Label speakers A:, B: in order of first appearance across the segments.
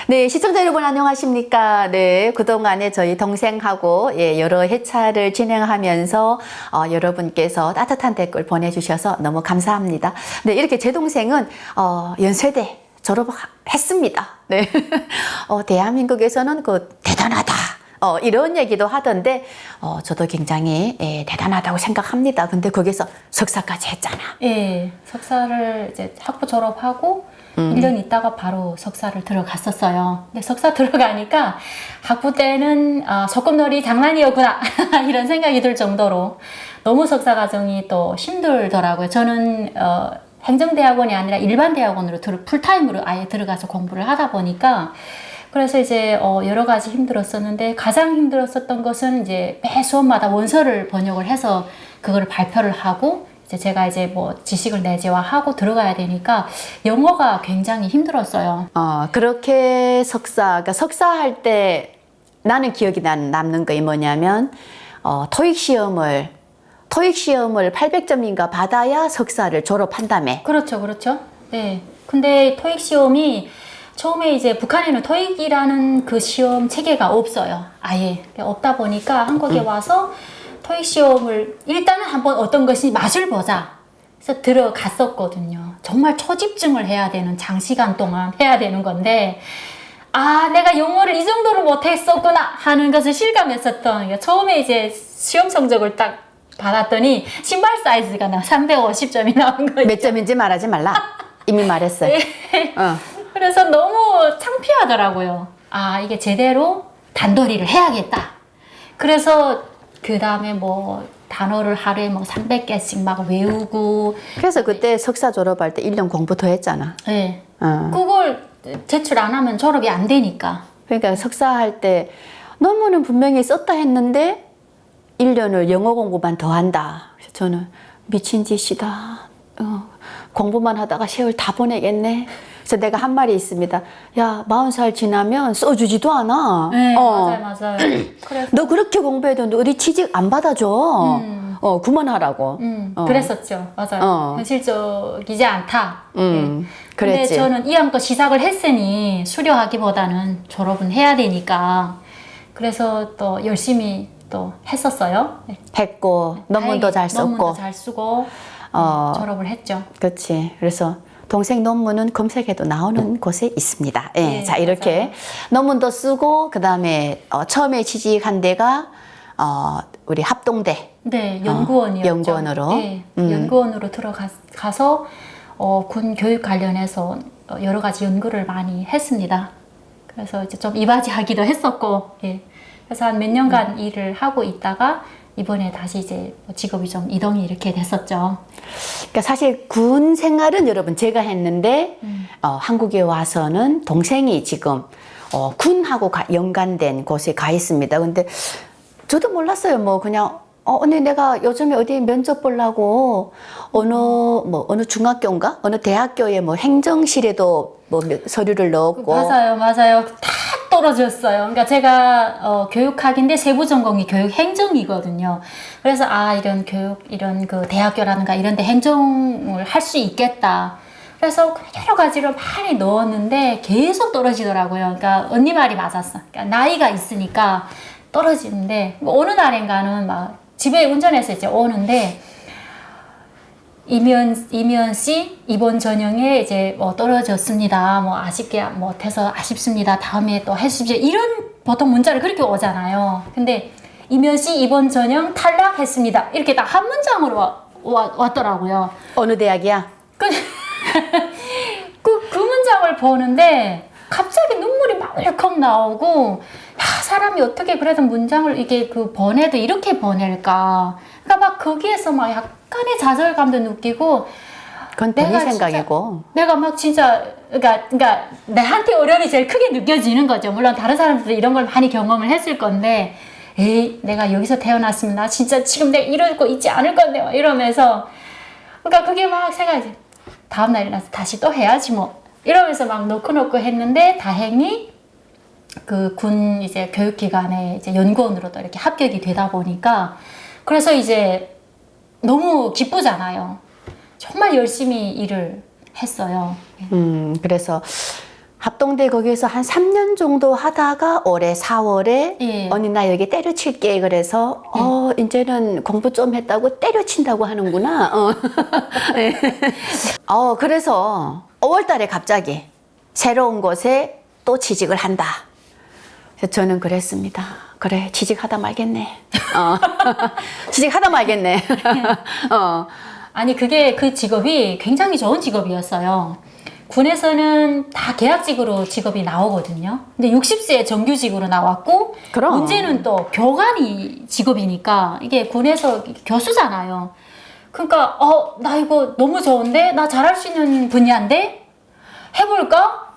A: 네, 시청자 여러분 안녕하십니까? 네, 그동안에 저희 동생하고 여러 회차를 진행하면서 여러분께서 따뜻한 댓글 보내주셔서 너무 감사합니다. 네, 이렇게 제 동생은 연세대 졸업했습니다. 네, 대한민국에서는 대단하다. 이런 얘기도 하던데, 저도 굉장히 대단하다고 생각합니다. 근데 거기서 석사까지 했잖아.
B: 예, 석사를 이제 학부 졸업하고 1년 있다가 바로 석사를 들어갔었어요. 근데 석사 들어가니까 학부 때는 소꿉놀이 장난이었구나 이런 생각이 들 정도로 너무 석사 과정이 또 힘들더라고요. 저는 행정대학원이 아니라 일반 대학원으로 풀타임으로 아예 들어가서 공부를 하다 보니까 그래서 이제 여러 가지 힘들었었는데 가장 힘들었었던 것은 이제 매 수업마다 원서를 번역을 해서 그거를 발표를 하고 이제 제가 이제 뭐 지식을 내재화하고 들어가야 되니까 영어가 굉장히 힘들었어요.
A: 그렇게 그러니까 석사할 때 나는 기억이 남는 게 뭐냐면 토익 시험을 800점인가 받아야 석사를 졸업한다며.
B: 그렇죠, 그렇죠. 네. 근데 토익 시험이 처음에 이제 북한에는 토익이라는 그 시험 체계가 없어요. 아예 없다 보니까 한국에 와서 토익 시험을 일단은 한번 어떤 것이 맛을 보자. 그래서 들어갔었거든요. 정말 초집중을 해야 되는 장시간 동안 해야 되는 건데 내가 영어를 이 정도로 못했었구나 하는 것을 실감했었던 처음에 이제 시험 성적을 딱 받았더니 신발 사이즈가 350점이 나온 거예요.
A: 몇 점인지 말하지 말라. 이미 말했어요.
B: 그래서 너무 창피하더라고요. 이게 제대로 단도리를 해야겠다. 그래서 그 다음에 뭐 단어를 하루에 뭐 300개씩 막 외우고.
A: 그래서 그때 석사 졸업할 때 1년 공부 더 했잖아.
B: 네. 그걸 제출 안 하면 졸업이 안 되니까.
A: 그러니까 석사할 때 논문은 분명히 썼다 했는데 1년을 영어 공부만 더 한다. 그래서 저는 미친 짓이다. 공부만 하다가 세월 다 보내겠네. 그래서 내가 한 말이 있습니다. 야, 40살 지나면 써주지도 않아.
B: 네, 맞아요.
A: 그래서 너 그렇게 공부해도 어디 취직 안 받아줘. 그만하라고.
B: 그랬었죠. 맞아요. 현실적이지 않다. 네.
A: 그랬지.
B: 근데 저는 이왕 시작을 했으니 수료하기보다는 졸업은 해야 되니까 그래서 또 열심히 또 했었어요.
A: 했고 논문도 잘 썼고.
B: 논문도 잘 쓰고 졸업을 했죠.
A: 그렇지. 그래서 동생 논문은 검색해도 나오는 곳에 있습니다. 예.
B: 네,
A: 자, 이렇게
B: 맞아요.
A: 논문도 쓰고 그다음에 처음에 취직한 데가 우리 합동대.
B: 네, 연구원이었죠.
A: 연구원으로.
B: 네, 연구원으로 들어가서 군 교육 관련해서 여러 가지 연구를 많이 했습니다. 그래서 이제 좀 이바지하기도 했었고, 예. 그래서 한 몇 년간 일을 하고 있다가 이번에 다시 이제 직업이 좀 이동이 이렇게 됐었죠.
A: 그러니까 사실 군 생활은 여러분 제가 했는데 한국에 와서는 동생이 지금 군하고 연관된 곳에 가 있습니다. 근데 저도 몰랐어요. 뭐 그냥 언니 내가 요즘에 어디 면접 보려고 어느 중학교인가 어느 대학교에 뭐 행정실에도 뭐 서류를 넣었고.
B: 맞아요. 다 떨어졌어요. 그러니까 제가 교육학인데 세부 전공이 교육행정이거든요. 그래서 이런 그 대학교라든가 이런 데 행정을 할 수 있겠다. 그래서 여러 가지로 많이 넣었는데 계속 떨어지더라고요. 그러니까 언니 말이 맞았어. 그러니까 나이가 있으니까 떨어지는데 어느 날인가는 막 집에 운전해서 이제 오는데 이면 씨 이번 전형에 이제 뭐 떨어졌습니다. 뭐 아쉽게 못해서 아쉽습니다. 다음에 또 해주십시오. 이런 보통 문자를 그렇게 오잖아요. 근데 이면 씨 이번 전형 탈락했습니다. 이렇게 딱 한 문장으로 왔더라고요.
A: 어느 대학이야?
B: 그 문장을 보는데 갑자기 눈물이 막 울컥 나오고 사람이 어떻게 그래도 문장을 이게 보내도 이렇게 보낼까. 그러니까 막 거기에서 막 약간의 좌절감도 느끼고
A: 그건 본인 생각이고.
B: 내가 막 진짜 그러니까 내한테 어려움이 제일 크게 느껴지는 거죠. 물론 다른 사람들도 이런 걸 많이 경험을 했을 건데 내가 여기서 태어났으면 나 진짜 지금 내가 이러고 있지 않을 건데 막 이러면서 그러니까 그게 막 생각이 다음날 일어나서 다시 또 해야지 뭐 이러면서 막 놓고 했는데 다행히 그 군 이제 교육기관에 이제 연구원으로도 이렇게 합격이 되다 보니까 그래서 이제 너무 기쁘잖아요. 정말 열심히 일을 했어요.
A: 그래서 합동대 거기서 한 3년 정도 하다가 올해 4월에
B: 예.
A: 언니 나 여기 때려칠게 그래서 이제는 공부 좀 했다고 때려친다고 하는구나. 예. 그래서 5월 달에 갑자기 새로운 곳에 또 취직을 한다. 그래서 저는 그랬습니다. 그래, 취직하다 말겠네. 취직하다 말겠네.
B: 아니 그게 그 직업이 굉장히 좋은 직업이었어요. 군에서는 다 계약직으로 직업이 나오거든요. 근데 60세에 정규직으로 나왔고
A: 그럼.
B: 문제는 또 교관이 직업이니까 이게 군에서 교수잖아요. 그러니까 나 이거 너무 좋은데 나 잘할 수 있는 분야인데 해볼까?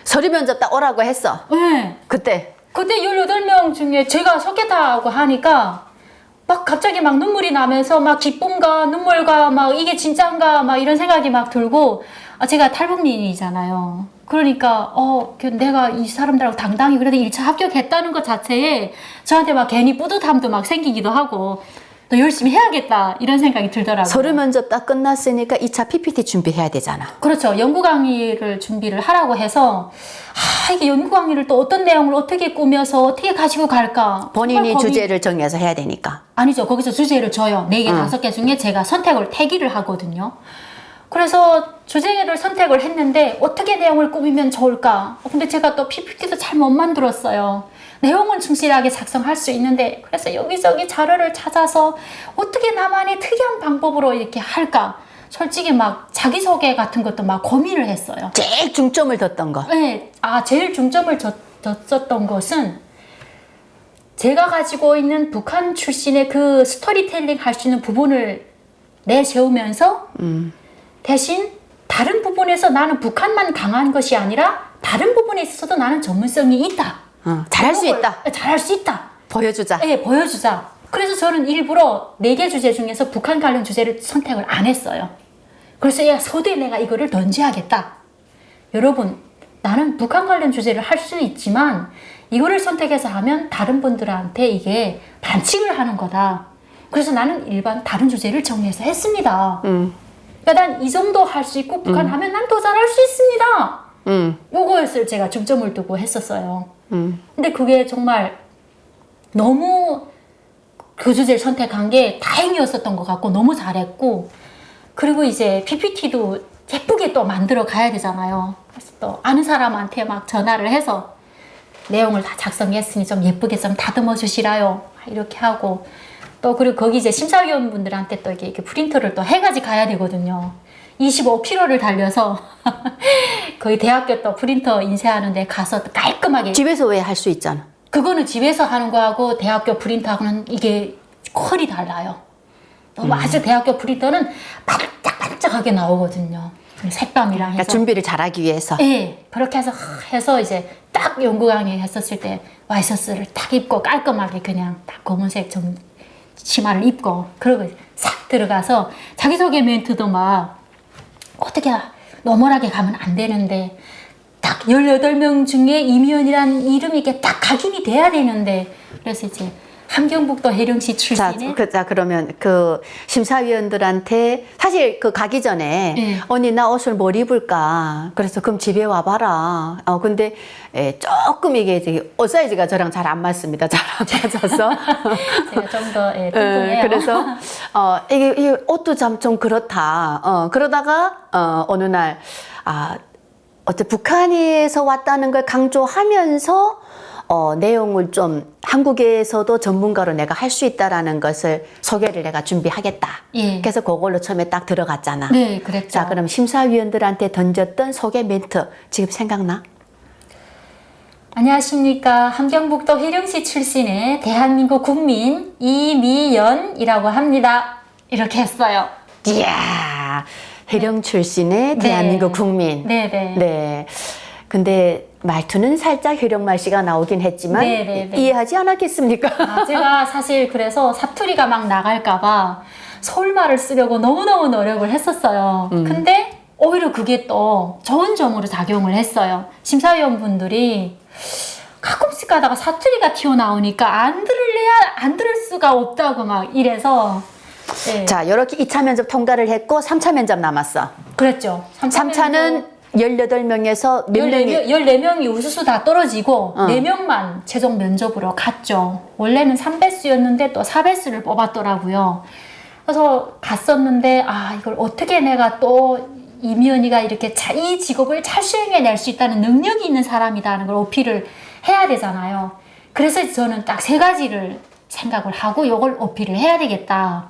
A: 서류 면접 딱 오라고 했어.
B: 네.
A: 그때.
B: 그때 18명 중에 제가 섰겠다고 하니까 막 갑자기 막 눈물이 나면서 막 기쁨과 눈물과 막 이게 진짜인가 막 이런 생각이 막 들고 제가 탈북민이잖아요. 그러니까 내가 이 사람들하고 당당히 그래도 1차 합격했다는 것 자체에 저한테 막 괜히 뿌듯함도 막 생기기도 하고 또 열심히 해야겠다 이런 생각이 들더라고요.
A: 서류 면접 딱 끝났으니까 2차 PPT 준비해야 되잖아.
B: 그렇죠. 연구 강의를 준비를 하라고 해서 이게 연구 강의를 또 어떤 내용을 어떻게 꾸며서 어떻게 가지고 갈까?
A: 본인이
B: 정말
A: 주제를 정해서 해야 되니까.
B: 아니죠. 거기서 주제를 줘요. 4개, 5개 중에 제가 선택을 태기를 하거든요. 그래서 주제를 선택을 했는데 어떻게 내용을 꾸미면 좋을까? 근데 제가 또 PPT도 잘 못 만들었어요. 내용은 충실하게 작성할 수 있는데 그래서 여기저기 자료를 찾아서 어떻게 나만의 특이한 방법으로 이렇게 할까? 솔직히 막 자기소개 같은 것도 막 고민을 했어요.
A: 제일 중점을 뒀던 거.
B: 네, 제일 중점을 뒀었던 것은 제가 가지고 있는 북한 출신의 그 스토리텔링 할 수 있는 부분을 내세우면서 대신 다른 부분에서 나는 북한만 강한 것이 아니라 다른 부분에 있어서도 나는 전문성이 있다.
A: 잘할 수 있다.
B: 잘할 수 있다.
A: 보여주자.
B: 네, 보여주자. 그래서 저는 일부러 4개 주제 중에서 북한 관련 주제를 선택을 안 했어요. 그래서 서두에 내가 이거를 던져야겠다. 여러분, 나는 북한 관련 주제를 할 수 있지만 이거를 선택해서 하면 다른 분들한테 이게 반칙을 하는 거다. 그래서 나는 일반 다른 주제를 정리해서 했습니다. 그러니까 난 이 정도 할 수 있고 북한 하면 난 더 잘할 수 있습니다. 요거였을 제가 중점을 두고 했었어요. 근데 그게 정말 너무 그 주제를 선택한 게 다행이었었던 것 같고 너무 잘했고 그리고 이제 PPT도 예쁘게 또 만들어 가야 되잖아요. 그래서 또 아는 사람한테 막 전화를 해서 내용을 다 작성했으니 좀 예쁘게 좀 다듬어 주시라요. 이렇게 하고 또 그리고 거기 이제 심사위원분들한테 또 이렇게 프린터를 또 해가지고 가야 되거든요. 25km를 달려서 거의 대학교 또 프린터 인쇄하는 데 가서 또 깔끔하게
A: 집에서 왜 할 수 있잖아.
B: 그거는 집에서 하는 거하고 대학교 프린터하고는 이게 퀄이 달라요. 너무 아주 대학교 프린터는 반짝반짝하게 나오거든요. 색감이랑 해서.
A: 그러니까 준비를 잘하기 위해서.
B: 네, 그렇게 해서 이제 딱 연구 강의 했었을 때 와이셔츠를 딱 입고 깔끔하게 그냥 딱 검은색 치마를 입고 그러고 싹 들어가서 자기소개 멘트도 막 어떻게 노멀하게 가면 안 되는데 딱 18명 중에 이미연이란 이름이 이렇게 딱 각인이 돼야 되는데 그래서 이제 함경북도 해령시 출신의
A: 그러면 그 심사위원들한테 사실 그 가기 전에
B: 네.
A: 언니 나 옷을 뭘 입을까 그래서 그럼 집에 와봐라. 근데 조금 이게 옷 사이즈가 저랑 잘 안 맞습니다. 잘 안 맞아서
B: 제가 좀 더 뚱뚱해요.
A: 그래서 이게 옷도 좀 그렇다. 그러다가 어느 날 어째 북한에서 왔다는 걸 강조하면서 내용을 좀 한국에서도 전문가로 내가 할 수 있다라는 것을 소개를 내가 준비하겠다.
B: 예.
A: 그래서 그걸로 처음에 딱 들어갔잖아.
B: 네, 그랬죠.
A: 자, 그럼 심사위원들한테 던졌던 소개 멘트 지금 생각나?
B: 안녕하십니까. 함경북도 해령시 출신의 대한민국 국민 이미연이라고 합니다. 이렇게 했어요.
A: 이야, 해령 출신의 대한민국 국민.
B: 네네.
A: 네. 근데 말투는 살짝 효령말씨가 나오긴 했지만
B: 네네네.
A: 이해하지 않았겠습니까?
B: 제가 사실 그래서 사투리가 막 나갈까봐 서울말을 쓰려고 너무너무 노력을 했었어요. 근데 오히려 그게 또 좋은 점으로 작용을 했어요. 심사위원분들이 가끔씩 가다가 사투리가 튀어나오니까 안 들을 수가 없다고 막 이래서 네.
A: 자, 이렇게 2차 면접 통과를 했고 3차 면접 남았어.
B: 그랬죠.
A: 3차는 18명에서 몇 명이
B: 14명이 우수수 다 떨어지고
A: 어.
B: 4명만 최종 면접으로 갔죠. 원래는 3배수였는데 또 4배수를 뽑았더라고요. 그래서 갔었는데 이걸 어떻게 내가 또 이미연이가 이렇게 이 직업을 잘 수행해낼 수 있다는 능력이 있는 사람이라는 걸 어필을 해야 되잖아요. 그래서 저는 딱 3가지를 생각을 하고 이걸 어필을 해야 되겠다.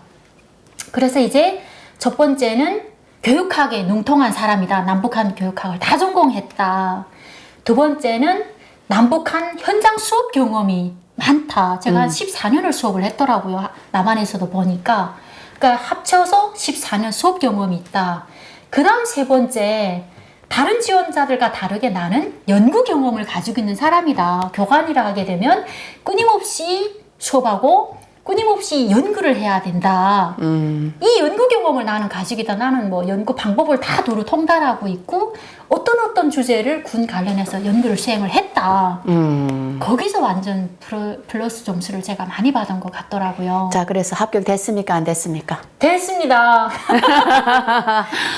B: 그래서 이제 첫 번째는 교육학에 능통한 사람이다. 남북한 교육학을 다 전공했다. 두 번째는 남북한 현장 수업 경험이 많다. 제가 한 14년을 수업을 했더라고요. 남한에서도 보니까. 그러니까 합쳐서 14년 수업 경험이 있다. 그 다음 세 번째, 다른 지원자들과 다르게 나는 연구 경험을 가지고 있는 사람이다. 교관이라 하게 되면 끊임없이 수업하고 끊임없이 연구를 해야 된다. 이 연구 경험을 나는 가지고 있다. 나는 뭐 연구 방법을 다 두루 통달하고 있고 어떤 주제를 군 관련해서 연구를 수행을 했다. 거기서 완전 플러스 점수를 제가 많이 받은 것 같더라고요.
A: 자, 그래서 합격됐습니까? 안 됐습니까?
B: 됐습니다.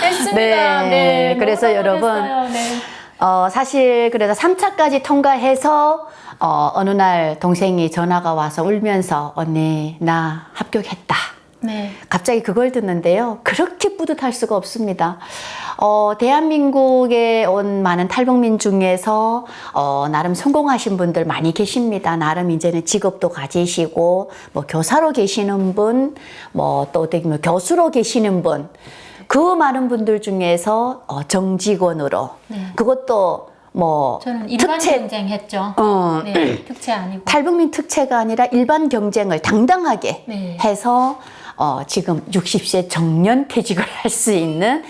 B: 됐습니다. 네.
A: 그래서
B: 너무너무
A: 여러분,
B: 됐어요. 네.
A: 사실 그래서 3차까지 통과해서 어느 날 동생이 전화가 와서 울면서 언니 나 합격했다.
B: 네.
A: 갑자기 그걸 듣는데요. 그렇게 뿌듯할 수가 없습니다. 대한민국에 온 많은 탈북민 중에서 나름 성공하신 분들 많이 계십니다. 나름 이제는 직업도 가지시고 뭐 교사로 계시는 분, 뭐 또 어떻게 보면 교수로 계시는 분, 그 많은 분들 중에서 정직원으로
B: 네.
A: 그것도 뭐
B: 저는 일반
A: 특채
B: 경쟁했죠. 네, 특채 아니고.
A: 탈북민 특채가 아니라 일반 경쟁을 당당하게
B: 네.
A: 해서 지금 60세 정년 퇴직을 할 수 있는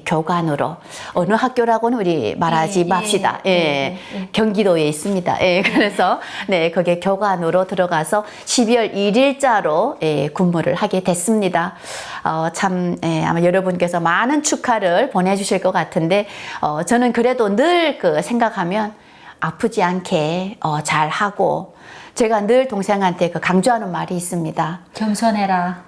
A: 교관으로 어느 학교라고는 우리 말하지 맙시다. 경기도에 있습니다. 그래서 거기에 교관으로 들어가서 12월 1일자로 근무를 하게 됐습니다. 참 아마 여러분께서 많은 축하를 보내주실 것 같은데 저는 그래도 늘 그 생각하면 아프지 않게 잘하고 제가 늘 동생한테 그 강조하는 말이 있습니다.
B: 겸손해라.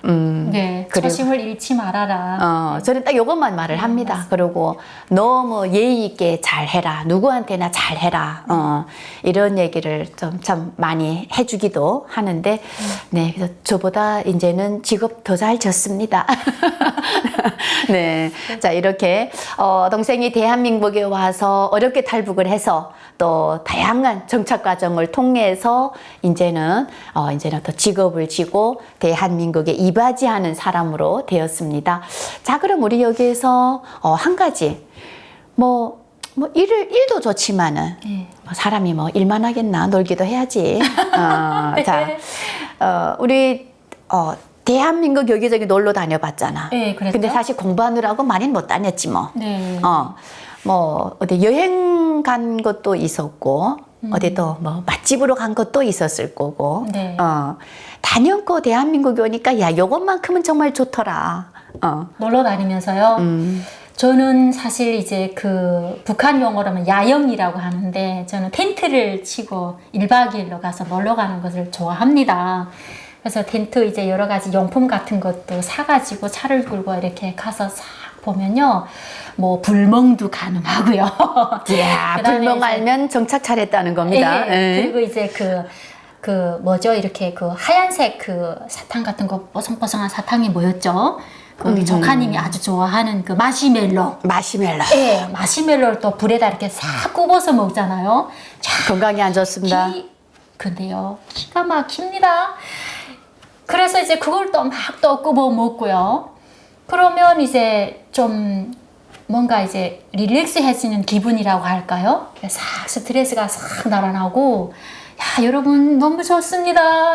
B: 네,
A: 그리고-
B: 초심을 잃지 말아라.
A: 저는 딱 이것만 말을 합니다. 그리고 너무 예의 있게 잘해라. 누구한테나 잘해라. 이런 얘기를 좀 참 많이 해주기도 하는데, 네, 그래서 저보다 이제는 직업 더 잘 졌습니다. 네, 자 이렇게 동생이 대한민국에 와서 어렵게 탈북을 해서 또 다양한 정착 과정을 통해서 이제는 또 직업을 지고 대한민국에 이바지하는 사람으로 되었습니다. 자, 그럼 우리 여기에서 한 가지 일도 좋지만은 뭐 사람이 뭐 일만 하겠나 놀기도 해야지. 자, 우리 대한민국 여기저기 놀러 다녀봤잖아.
B: 네, 그랬죠.
A: 근데 사실 공부하느라고 많이는 못 다녔지 뭐.
B: 네.
A: 어디 여행 간 것도 있었고, 어디 또 뭐 맛집으로 간 것도 있었을 거고,
B: 네.
A: 다녔고 대한민국에 오니까 야, 요것만큼은 정말 좋더라.
B: 놀러 다니면서요. 저는 사실 이제 그 북한 용어로 하면 야영이라고 하는데 저는 텐트를 치고 1박 2일로 가서 놀러 가는 것을 좋아합니다. 그래서 텐트 이제 여러 가지 용품 같은 것도 사가지고 차를 끌고 이렇게 가서 싹 보면요. 뭐 불멍도 가능하고요.
A: 이야,
B: 그다음에
A: 불멍
B: 이제-
A: 알면 정착 잘했다는 겁니다.
B: 그리고 이제 뭐죠? 이렇게 그 하얀색 그 사탕 같은 거 뽀송뽀송한 사탕이 뭐였죠? 우리 조카님이 아주 좋아하는 그 마시멜로.
A: 마시멜로.
B: 예, 마시멜로를 또 불에다 이렇게 싹 굽어서 먹잖아요. 자,
A: 건강에 안 좋습니다.
B: 근데요, 기가 막힙니다. 그래서 이제 그걸 또 막 또 굽어 먹고요. 그러면 이제 좀 뭔가 이제 릴렉스해지는 기분이라고 할까요? 싹 스트레스가 싹 날아나고, 야, 여러분 너무 좋습니다.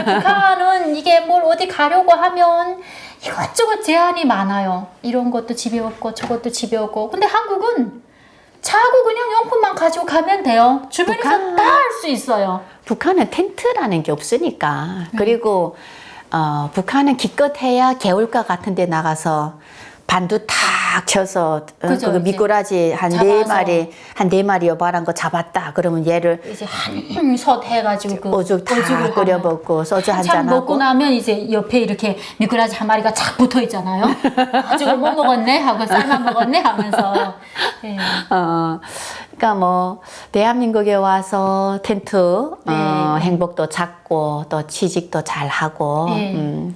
B: 북한은 이게 뭘 어디 가려고 하면 이것저것 제한이 많아요. 이런 것도 집에 없고 저것도 집에 없고. 근데 한국은 차고 그냥 용품만 가지고 가면 돼요. 주변에서
A: 북한-
B: 다 할 수 있어요.
A: 북한은 텐트라는 게 없으니까. 그리고 북한은 기껏해야 개울가 같은 데 나가서 반두 탁 쳐서
B: 그죠,
A: 그
B: 이제
A: 미꾸라지 한 네
B: 잡아서.
A: 마리 한 네 마리 여발한 거 잡았다. 그러면 얘를
B: 이제 한솥 해가지고 그
A: 오죽 다
B: 오죽을
A: 끓여
B: 하면
A: 먹고 소주 한
B: 한참
A: 잔
B: 먹고
A: 하고.
B: 나면 이제 옆에 이렇게 미꾸라지 한 마리가 착 붙어 있잖아요. 아직 못 먹었네 하고 쌀만 먹었네 하면서. 예.
A: 그러니까 뭐 대한민국에 와서 텐트
B: 네.
A: 행복도 찾고 또 취직도 잘 하고
B: 네.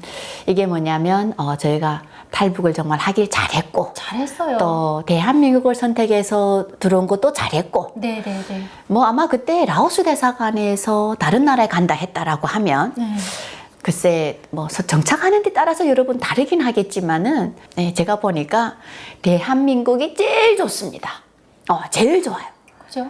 A: 이게 뭐냐면 저희가 탈북을 정말 하길 잘했고
B: 잘했어요.
A: 또 대한민국을 선택해서 들어온 것도 잘했고
B: 네네네.
A: 뭐 아마 그때 라오스 대사관에서 다른 나라에 간다 했다라고 하면
B: 네.
A: 글쎄 뭐 정착하는 데 따라서 여러분 다르긴 하겠지만은 네, 제가 보니까 대한민국이 제일 좋습니다. 제일 좋아요.
B: 그죠?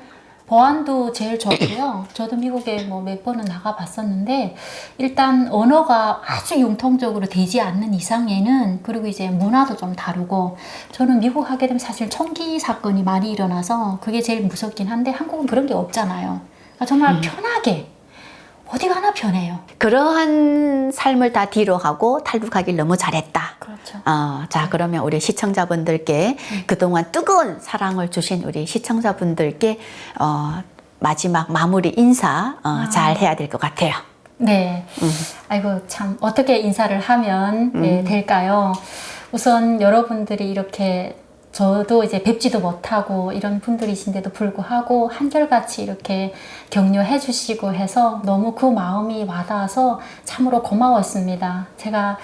B: 보안도 제일 좋고요. 저도 미국에 뭐 몇 번은 나가봤었는데 일단 언어가 아주 융통적으로 되지 않는 이상에는 그리고 이제 문화도 좀 다르고 저는 미국 하게 되면 사실 총기 사건이 많이 일어나서 그게 제일 무섭긴 한데 한국은 그런 게 없잖아요. 그러니까 정말 편하게 어디 가나 편해요.
A: 그러한 삶을 다 뒤로 하고 탈북하길 너무 잘했다.
B: 그렇죠.
A: 자, 그러면 우리 시청자분들께 그동안 뜨거운 사랑을 주신 우리 시청자분들께 마지막 마무리 인사 잘 해야 될 것 같아요.
B: 네. 아이고, 참, 어떻게 인사를 하면 될까요? 우선 여러분들이 이렇게 저도 이제 뵙지도 못하고 이런 분들이신데도 불구하고 한결같이 이렇게 격려해 주시고 해서 너무 그 마음이 와닿아서 참으로 고마웠습니다. 제가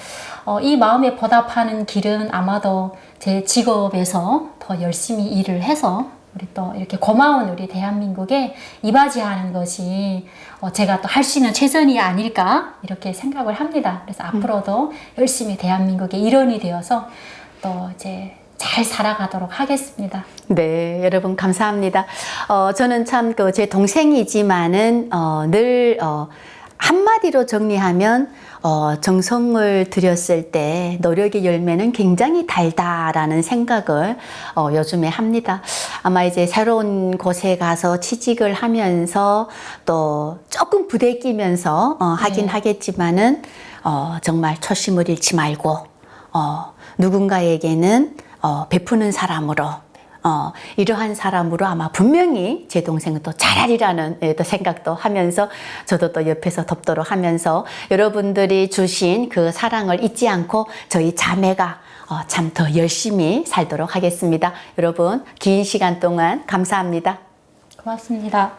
B: 이 마음에 보답하는 길은 아마도 제 직업에서 더 열심히 일을 해서 우리 또 이렇게 고마운 우리 대한민국에 이바지하는 것이 제가 또 할 수 있는 최선이 아닐까 이렇게 생각을 합니다. 그래서 앞으로도 열심히 대한민국의 일원이 되어서 또 이제 잘 살아가도록 하겠습니다.
A: 네, 여러분 감사합니다. 저는 참 제 동생이지만은 늘 한마디로 정리하면 정성을 들였을 때 노력의 열매는 굉장히 달다라는 생각을 요즘에 합니다. 아마 이제 새로운 곳에 가서 취직을 하면서 또 조금 부대끼면서 하긴
B: 네.
A: 하겠지만은 정말 초심을 잃지 말고 누군가에게는 베푸는 사람으로 이러한 사람으로 아마 분명히 제 동생은 또 잘하리라는 또 생각도 하면서 저도 또 옆에서 돕도록 하면서 여러분들이 주신 그 사랑을 잊지 않고 저희 자매가 참 더 열심히 살도록 하겠습니다. 여러분 긴 시간 동안 감사합니다.
B: 고맙습니다.